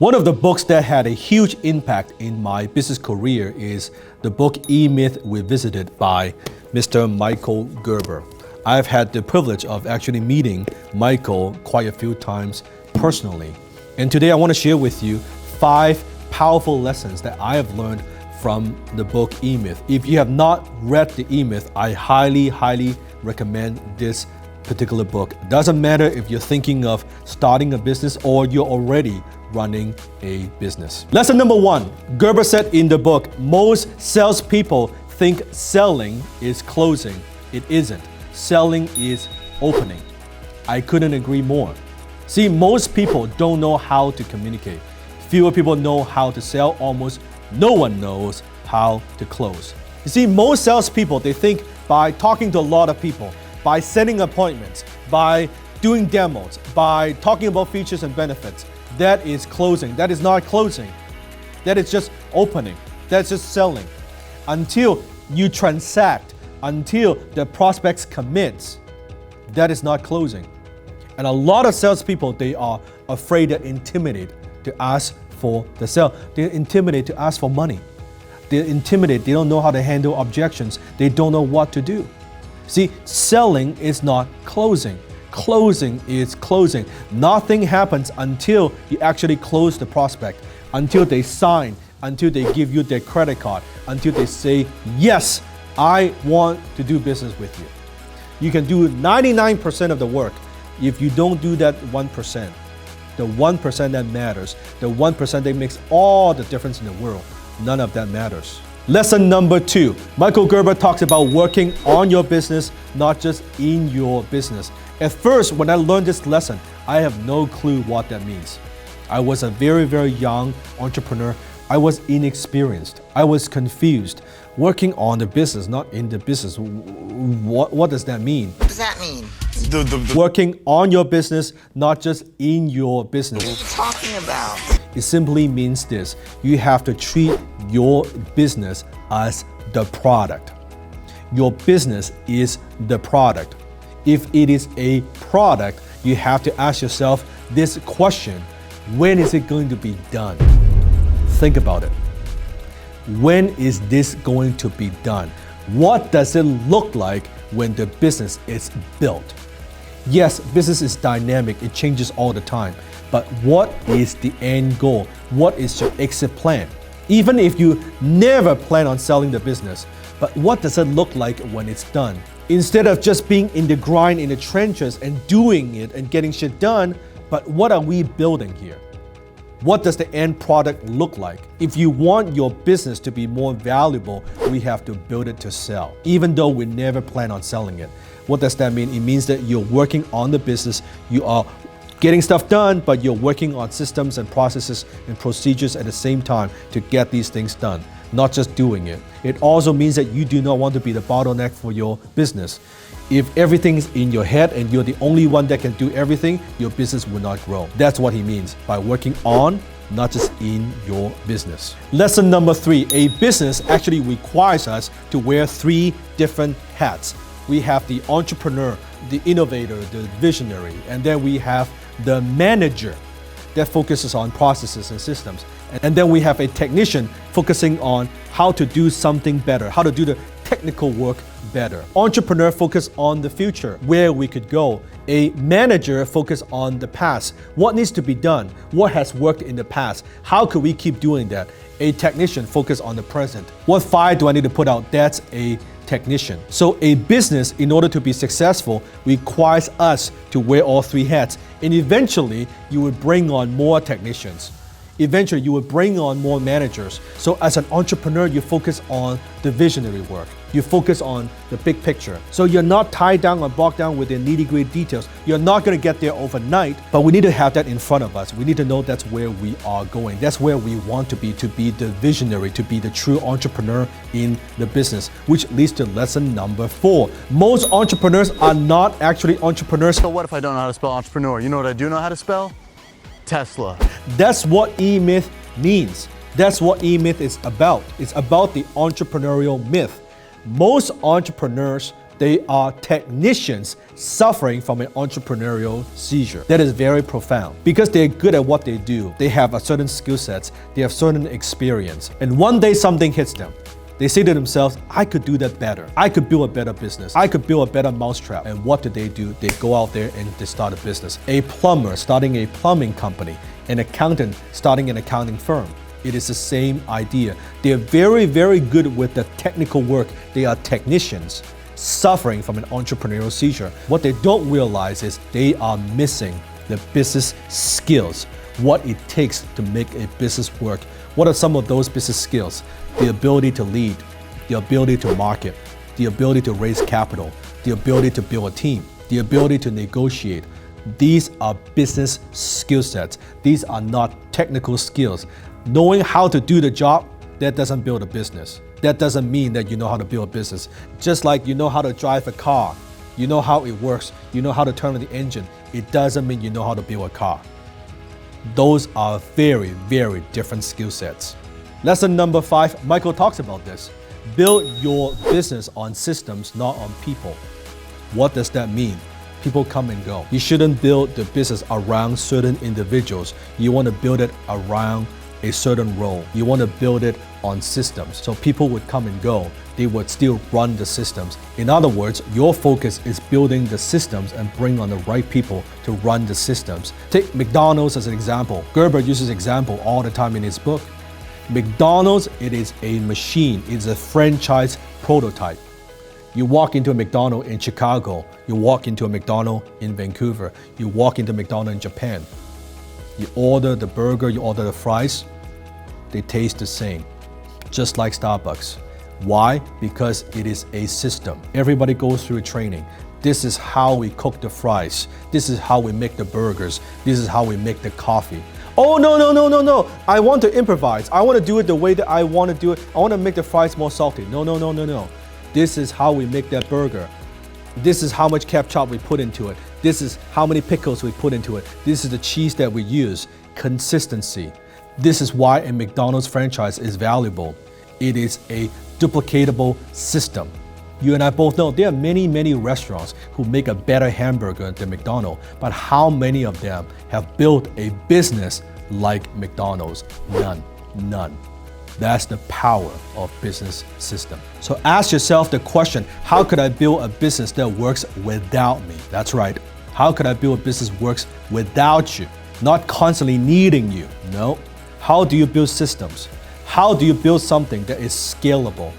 One of the books that had a huge impact in my business career is the book E-Myth Revisited by Mr. Michael Gerber. I've had the privilege of actually meeting Michael quite a few times personally. And today I want to share with you 5 powerful lessons that I have learned from the book E-Myth. If you have not read the E-Myth, I highly recommend this particular book. It doesn't matter if you're thinking of starting a business or you're already running a business. Lesson number 1, Gerber said in the book, most salespeople think selling is closing. It isn't. Selling is opening. I couldn't agree more. See, most people don't know how to communicate. Fewer people know how to sell. Almost no one knows how to close. You see, most salespeople, they think by talking to a lot of people, by setting appointments, by doing demos, by talking about features and benefits, that is closing. That is not closing. That is just opening. That's just selling. Until you transact, until the prospects commits, that is not closing. And a lot of salespeople, they are afraid, they're intimidated to ask for the sale. They're intimidated to ask for money. They're intimidated. They don't know how to handle objections. They don't know what to do. See, selling is not closing. Closing is closing. Nothing happens until you actually close the prospect, until they sign, until they give you their credit card, until they say, yes, I want to do business with you. You can do 99% of the work. If you don't do that 1%, the 1% that matters, the 1% that makes all the difference in the world, none of that matters. Lesson number 2, Michael Gerber talks about working on your business, not just in your business. At first, when I learned this lesson, I have no clue what that means. I was a very young entrepreneur. I was inexperienced. I was confused. Working on the business, not in the business. What does that mean? What does that mean? Working on your business, not just in your business. What are you talking about? It simply means this. You have to treat your business as the product. Your business is the product. If it is a product, you have to ask yourself this question: when is it going to be done? Think about it. When is this going to be done? What does it look like when the business is built? Yes, business is dynamic. It changes all the time. But what is the end goal? What is your exit plan? Even if you never plan on selling the business, but what does it look like when it's done? Instead of just being in the grind, in the trenches and doing it and getting shit done, but what are we building here? What does the end product look like? If you want your business to be more valuable, we have to build it to sell, even though we never plan on selling it. What does that mean? It means that you're working on the business, you are getting stuff done, but you're working on systems and processes and procedures at the same time to get these things done, not just doing it. It also means that you do not want to be the bottleneck for your business. If everything's in your head and you're the only one that can do everything, your business will not grow. That's what he means by working on, not just in your business. Lesson number 3, a business actually requires us to wear 3 different hats. We have the entrepreneur, the innovator, the visionary, and then we have the manager that focuses on processes and systems. And then we have a technician focusing on how to do something better, how to do the technical work better. Entrepreneur focus on the future, where we could go. A manager focus on the past, what needs to be done, what has worked in the past, how could we keep doing that. A technician focus on the present. What fire do I need to put out? That's a technician. So a business, in order to be successful, requires us to wear all 3 hats. And eventually, you would bring on more technicians. Eventually, you will bring on more managers. So as an entrepreneur, you focus on the visionary work. You focus on the big picture. So you're not tied down or bogged down with the nitty-gritty details. You're not going to get there overnight, but we need to have that in front of us. We need to know that's where we are going. That's where we want to be the visionary, to be the true entrepreneur in the business, which leads to lesson number 4. Most entrepreneurs are not actually entrepreneurs. So what if I don't know how to spell entrepreneur? You know what I do know how to spell? Tesla. That's what E-Myth means. That's what E-Myth is about. It's about the entrepreneurial myth. Most entrepreneurs They are technicians suffering from an entrepreneurial seizure. That is very profound because they're good at what they do. They have a certain skill sets, they have certain experience. And one day something hits them. They say to themselves, I could do that better. I could build a better business. I could build a better mousetrap. And what do? They go out there and they start a business. A plumber starting a plumbing company, an accountant starting an accounting firm. It is the same idea. They're very, very good with the technical work. They are technicians suffering from an entrepreneurial seizure. What they don't realize is they are missing the business skills, what it takes to make a business work. What are some of those business skills? The ability to lead, the ability to market, the ability to raise capital, the ability to build a team, the ability to negotiate. These are business skill sets. These are not technical skills. Knowing how to do the job, that doesn't build a business. That doesn't mean that you know how to build a business. Just like you know how to drive a car, you know how it works, you know how to turn on the engine, it doesn't mean you know how to build a car. Those are very, very different skill sets. Lesson number 5, Michael talks about this. Build your business on systems, not on people. What does that mean? People come and go. You shouldn't build the business around certain individuals. You want to build it around a certain role. You want to build it on systems. So people would come and go. They would still run the systems. In other words, your focus is building the systems and bring on the right people to run the systems. Take McDonald's as an example. Gerber uses example all the time in his book. McDonald's, it is a machine. It's a franchise prototype. You walk into a McDonald's in Chicago. You walk into a McDonald's in Vancouver. You walk into a McDonald's in Japan. You order the burger, you order the fries. They taste the same, just like Starbucks. Why? Because it is a system. Everybody goes through training. This is how we cook the fries. This is how we make the burgers. This is how we make the coffee. Oh, no. I want to improvise. I want to do it the way that I want to do it. I want to make the fries more salty. No. This is how we make that burger. This is how much ketchup we put into it. This is how many pickles we put into it. This is the cheese that we use. Consistency. This is why a McDonald's franchise is valuable. It is a duplicatable system. You and I both know there are many, many restaurants who make a better hamburger than McDonald's, but how many of them have built a business like McDonald's? None. That's the power of business system. So ask yourself the question, how could I build a business that works without me? That's right. How could I build a business that works without you? Not constantly needing you. No. How do you build systems? How do you build something that is scalable,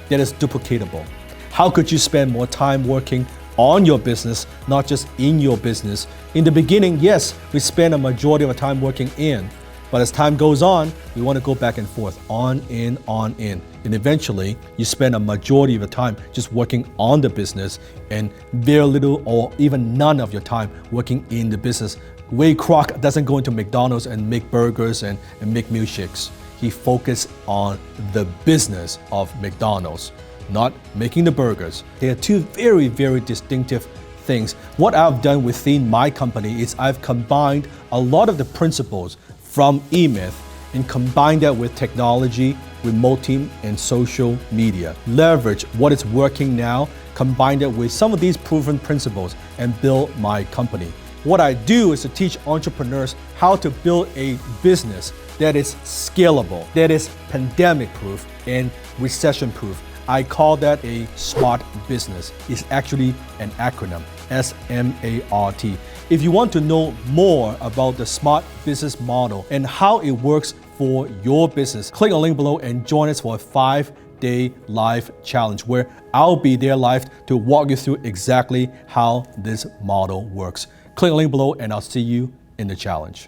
that is duplicatable? How could you spend more time working on your business, not just in your business? In the beginning, yes, we spend a majority of our time working in, but as time goes on, we want to go back and forth, on, in. And eventually, you spend a majority of your time just working on the business and very little or even none of your time working in the business. Ray Kroc doesn't go into McDonald's and make burgers and make milkshakes. He focused on the business of McDonald's, not making the burgers. They are two very, very distinctive things. What I've done within my company is I've combined a lot of the principles from E-Myth and combined that with technology, remote team, and social media. Leverage what is working now, combine it with some of these proven principles and build my company. What I do is to teach entrepreneurs how to build a business that is scalable, that is pandemic-proof and recession-proof. I call that a SMART business. It's actually an acronym, SMART. If you want to know more about the SMART business model and how it works for your business, click on the link below and join us for a 5-day live challenge where I'll be there live to walk you through exactly how this model works. Click on the link below and I'll see you in the challenge.